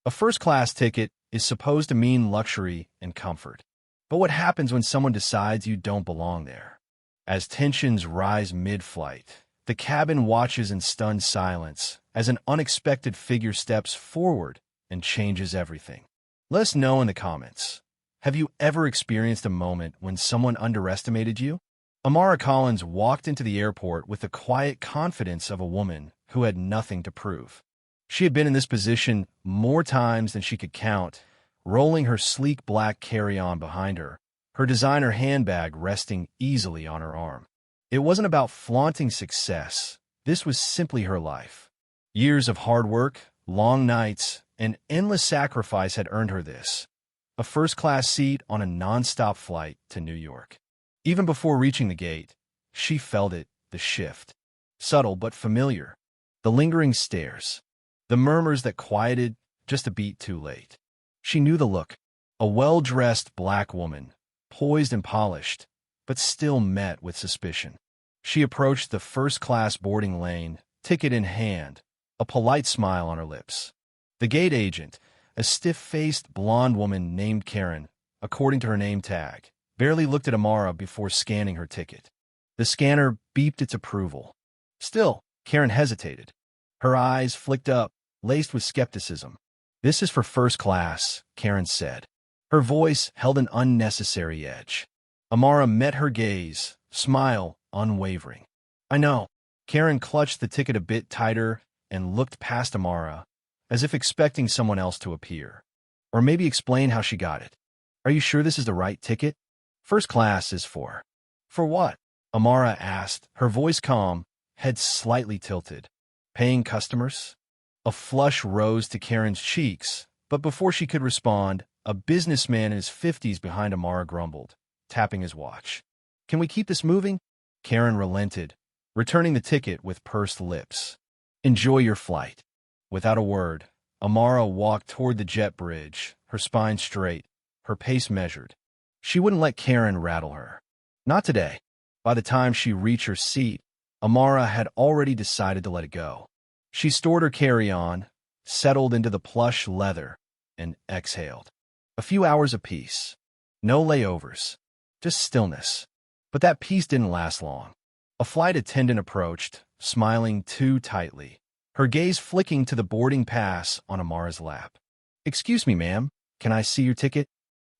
A first-class ticket is supposed to mean luxury and comfort. But what happens when someone decides you don't belong there? As tensions rise mid-flight, the cabin watches in stunned silence as an unexpected figure steps forward and changes everything. Let us know in the comments. Have you ever experienced a moment when someone underestimated you? Amara Collins walked into the airport with the quiet confidence of a woman who had nothing to prove. She had been in this position more times than she could count, rolling her sleek black carry-on behind her, her designer handbag resting easily on her arm. It wasn't about flaunting success. This was simply her life. Years of hard work, long nights, and endless sacrifice had earned her this. A first-class seat on a non-stop flight to New York. Even before reaching the gate, she felt it, the shift. Subtle but familiar. The lingering stares. The murmurs that quieted just a beat too late. She knew the look. A well-dressed black woman, poised and polished, but still met with suspicion. She approached the first-class boarding lane, ticket in hand, a polite smile on her lips. The gate agent, a stiff-faced blonde woman named Karen, according to her name tag, barely looked at Amara before scanning her ticket. The scanner beeped its approval. Still, Karen hesitated. Her eyes flicked up, laced with skepticism. "This is for first class," Karen said. Her voice held an unnecessary edge. Amara met her gaze, smile unwavering. "I know." Karen clutched the ticket a bit tighter and looked past Amara, as if expecting someone else to appear. Or maybe explain how she got it. "Are you sure this is the right ticket?" "First class is for." "For what?" Amara asked, her voice calm, head slightly tilted. "Paying customers?" A flush rose to Karen's cheeks, but before she could respond, a businessman in his 50s behind Amara grumbled, tapping his watch. "Can we keep this moving?" Karen relented, returning the ticket with pursed lips. "Enjoy your flight." Without a word, Amara walked toward the jet bridge, her spine straight, her pace measured. She wouldn't let Karen rattle her. Not today. By the time she reached her seat, Amara had already decided to let it go. She stored her carry-on, settled into the plush leather, and exhaled. A few hours of peace. No layovers. Just stillness. But that peace didn't last long. A flight attendant approached, smiling too tightly, her gaze flicking to the boarding pass on Amara's lap. "Excuse me, ma'am, can I see your ticket?"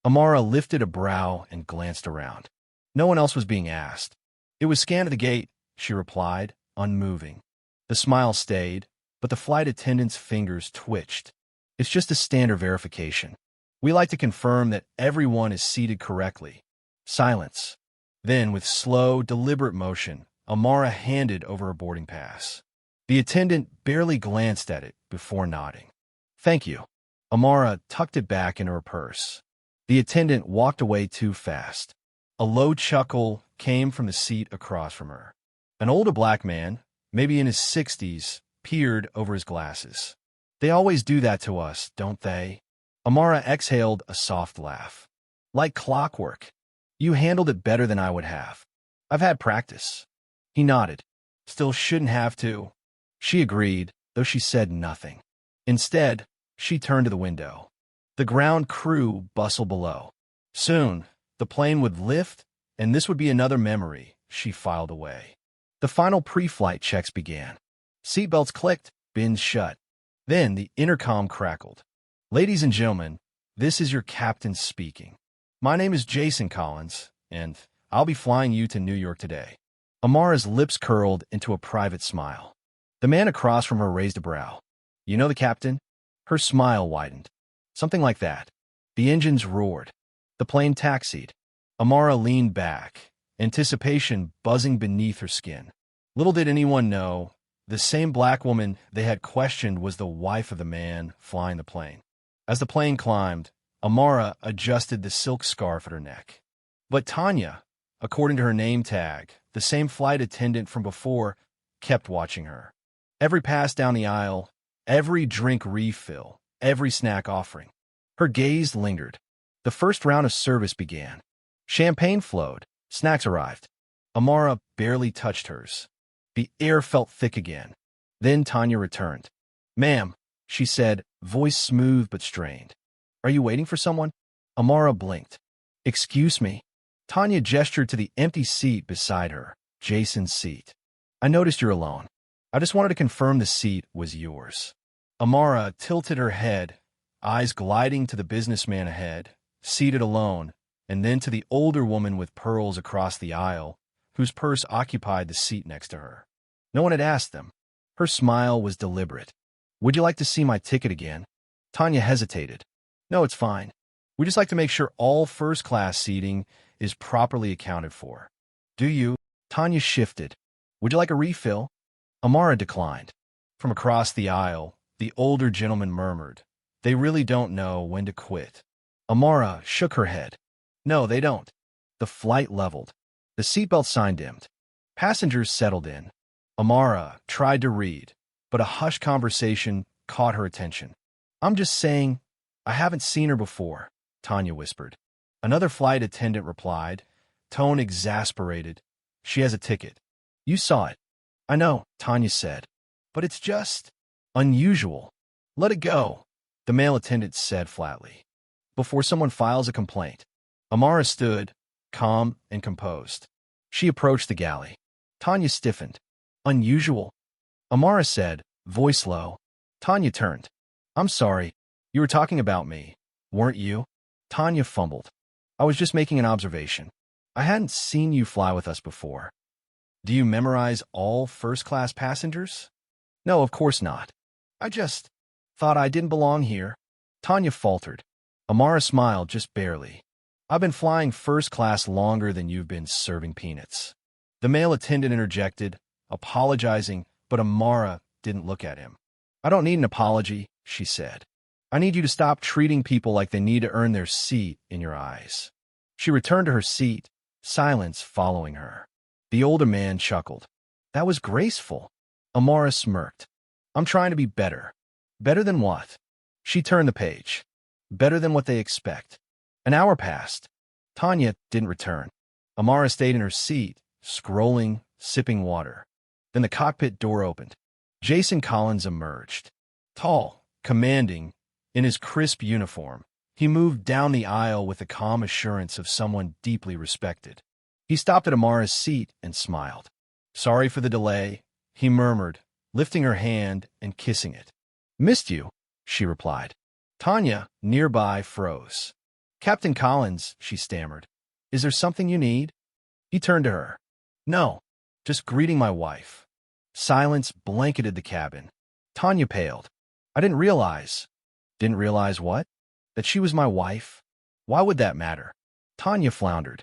Amara lifted a brow and glanced around. No one else was being asked. "It was scanned at the gate," she replied, unmoving. The smile stayed, but the flight attendant's fingers twitched. "It's just a standard verification. We like to confirm that everyone is seated correctly." Silence. Then, with slow, deliberate motion, Amara handed over her boarding pass. The attendant barely glanced at it before nodding. "Thank you." Amara tucked it back into her purse. The attendant walked away too fast. A low chuckle came from the seat across from her. An older black man, maybe in his 60s, peered over his glasses. "They always do that to us, don't they?" Amara exhaled a soft laugh. "Like clockwork. You handled it better than I would have. I've had practice." He nodded. "Still shouldn't have to." She agreed, though she said nothing. Instead, she turned to the window. The ground crew bustled below. Soon, the plane would lift, and this would be another memory she filed away. The final pre-flight checks began. Seatbelts clicked, bins shut. Then the intercom crackled. "Ladies and gentlemen, this is your captain speaking. My name is Jason Collins, and I'll be flying you to New York today." Amara's lips curled into a private smile. The man across from her raised a brow. "You know the captain?" Her smile widened. "Something like that." The engines roared. The plane taxied. Amara leaned back, anticipation buzzing beneath her skin. Little did anyone know, the same black woman they had questioned was the wife of the man flying the plane. As the plane climbed, Amara adjusted the silk scarf at her neck. But Tanya, according to her name tag, the same flight attendant from before, kept watching her. Every pass down the aisle, every drink refill, every snack offering. Her gaze lingered. The first round of service began. Champagne flowed. Snacks arrived. Amara barely touched hers. The air felt thick again. Then Tanya returned. "Ma'am, she said, voice smooth but strained. Are you waiting for someone? Amara blinked. Excuse me. Tanya gestured to the empty seat beside her, Jason's seat. I noticed you're alone. I just wanted to confirm the seat was yours. Amara tilted her head, eyes gliding to the businessman ahead, seated alone, and then to the older woman with pearls across the aisle, whose purse occupied the seat next to her. No one had asked them. Her smile was deliberate. Would you like to see my ticket again? Tanya hesitated. No, it's fine. We just like to make sure all first-class seating is properly accounted for. Do you? Tanya shifted. Would you like a refill? Amara declined. From across the aisle, the older gentleman murmured, They really don't know when to quit. Amara shook her head. No, they don't. The flight leveled. The seatbelt sign dimmed. Passengers settled in. Amara tried to read, but a hushed conversation caught her attention. I'm just saying, I haven't seen her before, Tanya whispered. Another flight attendant replied, tone exasperated. She has a ticket. You saw it. I know, Tanya said, but it's just unusual. Let it go, the male attendant said flatly. Before someone files a complaint. Amara stood, calm and composed. She approached the galley. Tanya stiffened. Unusual? Amara said, voice low. Tanya turned. I'm sorry. You were talking about me, weren't you? Tanya fumbled. I was just making an observation. I hadn't seen you fly with us before. Do you memorize all first-class passengers? No, of course not. I just thought I didn't belong here. Tanya faltered. Amara smiled just barely. I've been flying first class longer than you've been serving peanuts. The male attendant interjected, apologizing, but Amara didn't look at him. I don't need an apology, she said. I need you to stop treating people like they need to earn their seat in your eyes. She returned to her seat, silence following her. The older man chuckled. That was graceful. Amara smirked. I'm trying to be better. Better than what? She turned the page. Better than what they expect. An hour passed. Tanya didn't return. Amara stayed in her seat, scrolling, sipping water. Then the cockpit door opened. Jason Collins emerged. Tall, commanding, in his crisp uniform, he moved down the aisle with the calm assurance of someone deeply respected. He stopped at Amara's seat and smiled. Sorry for the delay, he murmured, lifting her hand and kissing it. Missed you, she replied. Tanya, nearby, froze. Captain Collins, she stammered. Is there something you need? He turned to her. No, just greeting my wife. Silence blanketed the cabin. Tanya paled. I didn't realize. Didn't realize what? That she was my wife? Why would that matter? Tanya floundered.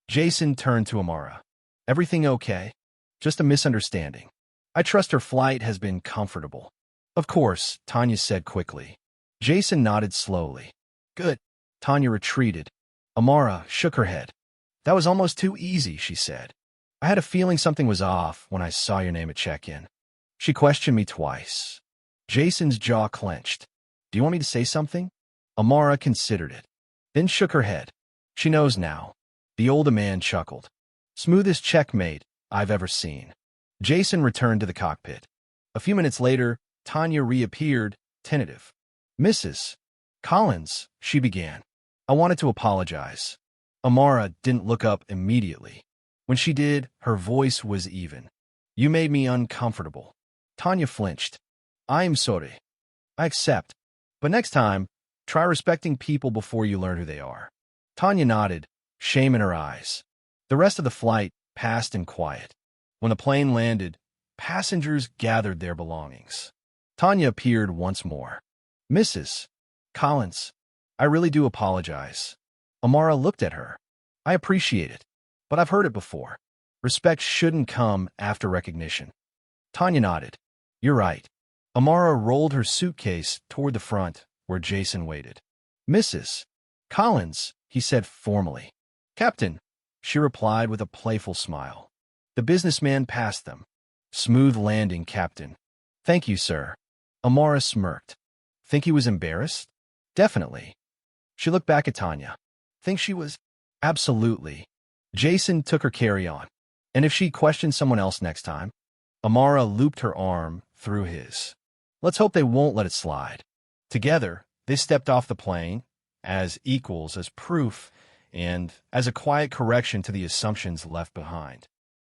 Jason turned to Amara. Everything okay? Just a misunderstanding. I trust her flight has been comfortable. Of course, Tanya said quickly. Jason nodded slowly. Good. Tanya retreated. Amara shook her head. That was almost too easy, she said. I had a feeling something was off when I saw your name at check-in. She questioned me twice. Jason's jaw clenched. Do you want me to say something? Amara considered it, then shook her head. She knows now. The older man chuckled. Smoothest checkmate I've ever seen. Jason returned to the cockpit. A few minutes later, Tanya reappeared, tentative. Mrs. Collins, she began. I wanted to apologize. Amara didn't look up immediately. When she did, her voice was even. You made me uncomfortable. Tanya flinched. I am sorry. I accept. But next time, try respecting people before you learn who they are. Tanya nodded, shame in her eyes. The rest of the flight passed in quiet. When the plane landed, passengers gathered their belongings. Tanya appeared once more. Mrs. Collins, I really do apologize. Amara looked at her. I appreciate it, but I've heard it before. Respect shouldn't come after recognition. Tanya nodded. You're right. Amara rolled her suitcase toward the front, where Jason waited. Mrs. Collins, he said formally. Captain, she replied with a playful smile. The businessman passed them. Smooth landing, Captain. Thank you, sir. Amara smirked. Think he was embarrassed? Definitely. She looked back at Tanya. Think she was? Absolutely. Jason took her carry-on. And if she questioned someone else next time? Amara looped her arm through his. Let's hope they won't let it slide. Together, they stepped off the plane as equals, as proof, and as a quiet correction to the assumptions left behind.